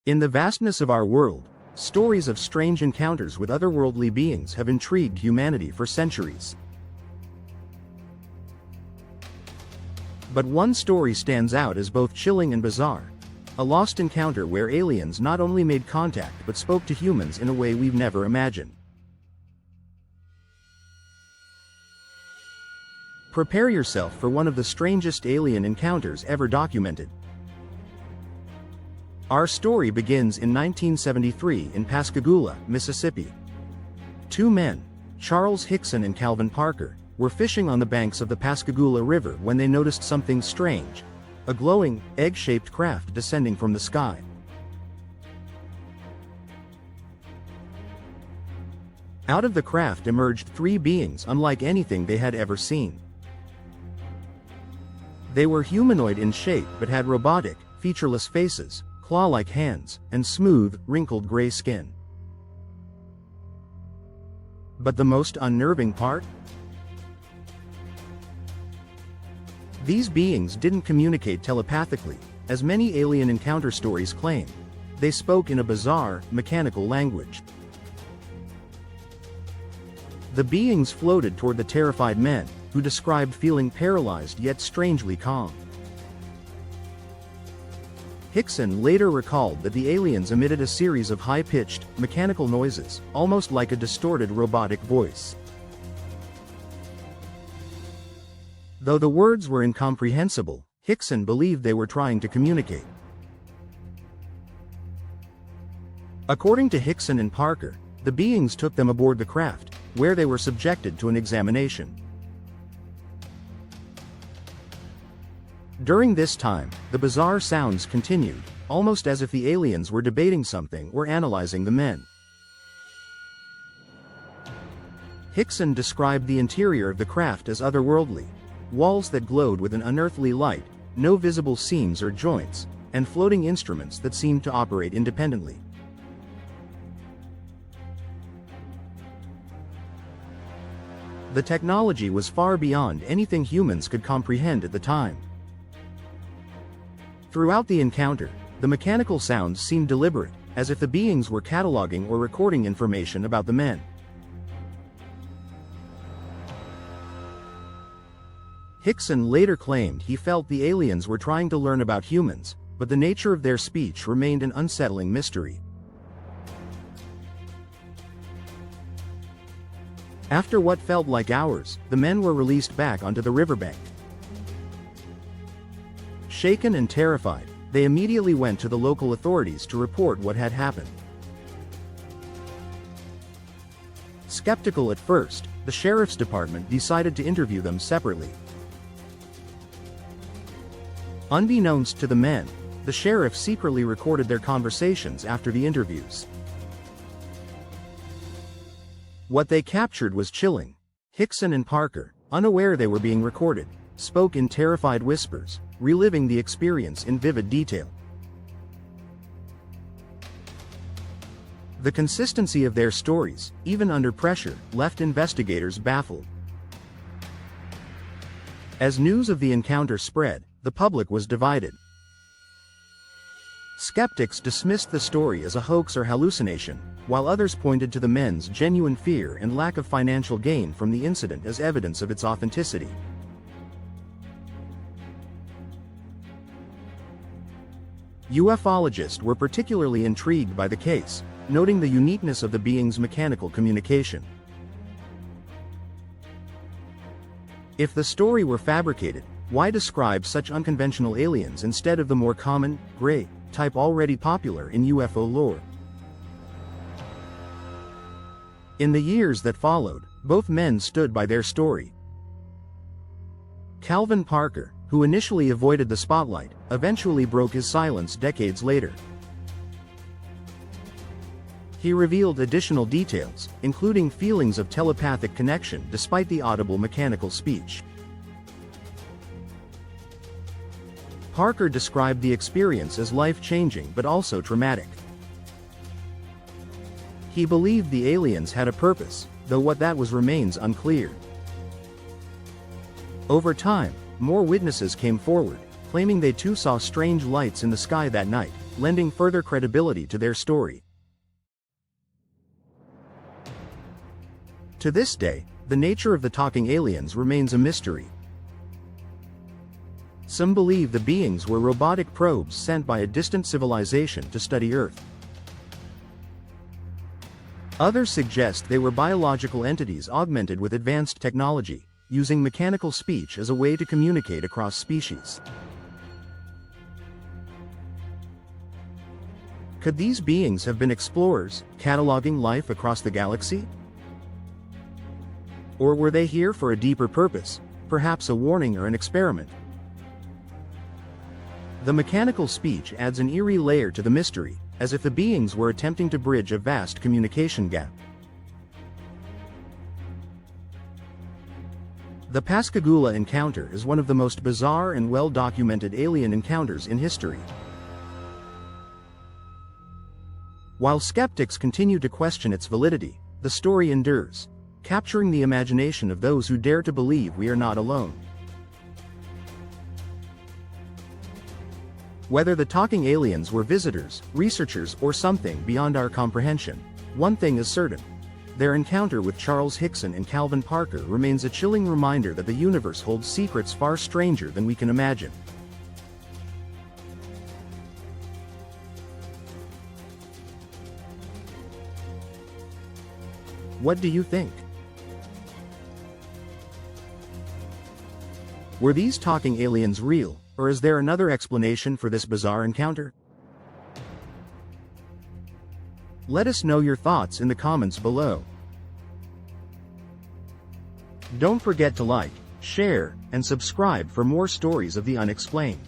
In the vastness of our world, stories of strange encounters with otherworldly beings have intrigued humanity for centuries. But one story stands out as both chilling and bizarre. A lost encounter where aliens not only made contact but spoke to humans in a way we've never imagined. Prepare yourself for one of the strangest alien encounters ever documented. Our story begins in 1973 in Pascagoula, Mississippi. Two men, Charles Hickson and Calvin Parker, were fishing on the banks of the Pascagoula River when they noticed something strange, a glowing, egg-shaped craft descending from the sky. Out of the craft emerged three beings unlike anything they had ever seen. They were humanoid in shape but had robotic, featureless faces, claw-like hands, and smooth, wrinkled gray skin. But the most unnerving part? These beings didn't communicate telepathically, as many alien encounter stories claim. They spoke in a bizarre, mechanical language. The beings floated toward the terrified men, who described feeling paralyzed yet strangely calm. Hickson later recalled that the aliens emitted a series of high-pitched, mechanical noises, almost like a distorted robotic voice. Though the words were incomprehensible, Hickson believed they were trying to communicate. According to Hickson and Parker, the beings took them aboard the craft, where they were subjected to an examination. During this time, the bizarre sounds continued, almost as if the aliens were debating something or analyzing the men. Hickson described the interior of the craft as otherworldly. Walls that glowed with an unearthly light, no visible seams or joints, and floating instruments that seemed to operate independently. The technology was far beyond anything humans could comprehend at the time. Throughout the encounter, the mechanical sounds seemed deliberate, as if the beings were cataloging or recording information about the men. Hickson later claimed he felt the aliens were trying to learn about humans, but the nature of their speech remained an unsettling mystery. After what felt like hours, the men were released back onto the riverbank. Shaken and terrified, they immediately went to the local authorities to report what had happened. Skeptical at first, the sheriff's department decided to interview them separately. Unbeknownst to the men, the sheriff secretly recorded their conversations after the interviews. What they captured was chilling. Hickson and Parker, unaware they were being recorded, spoke in terrified whispers, reliving the experience in vivid detail. The consistency of their stories, even under pressure, left investigators baffled. As news of the encounter spread, the public was divided. Skeptics dismissed the story as a hoax or hallucination, while others pointed to the men's genuine fear and lack of financial gain from the incident as evidence of its authenticity. UFOlogists were particularly intrigued by the case, noting the uniqueness of the being's mechanical communication. If the story were fabricated, why describe such unconventional aliens instead of the more common, gray, type already popular in UFO lore? In the years that followed, both men stood by their story. Calvin Parker, who initially avoided the spotlight, eventually broke his silence decades later. He revealed additional details, including feelings of telepathic connection despite the audible mechanical speech. Parker described the experience as life-changing but also traumatic. He believed the aliens had a purpose, though what that was remains unclear. Over time, more witnesses came forward, claiming they too saw strange lights in the sky that night, lending further credibility to their story. To this day, the nature of the talking aliens remains a mystery. Some believe the beings were robotic probes sent by a distant civilization to study Earth. Others suggest they were biological entities augmented with advanced technology, using mechanical speech as a way to communicate across species. Could these beings have been explorers, cataloging life across the galaxy? Or were they here for a deeper purpose, perhaps a warning or an experiment? The mechanical speech adds an eerie layer to the mystery, as if the beings were attempting to bridge a vast communication gap. The Pascagoula encounter is one of the most bizarre and well-documented alien encounters in history. While skeptics continue to question its validity, the story endures, capturing the imagination of those who dare to believe we are not alone. Whether the talking aliens were visitors, researchers, or something beyond our comprehension, one thing is certain: their encounter with Charles Hickson and Calvin Parker remains a chilling reminder that the universe holds secrets far stranger than we can imagine. What do you think? Were these talking aliens real, or is there another explanation for this bizarre encounter? Let us know your thoughts in the comments below. Don't forget to like, share, and subscribe for more stories of the unexplained.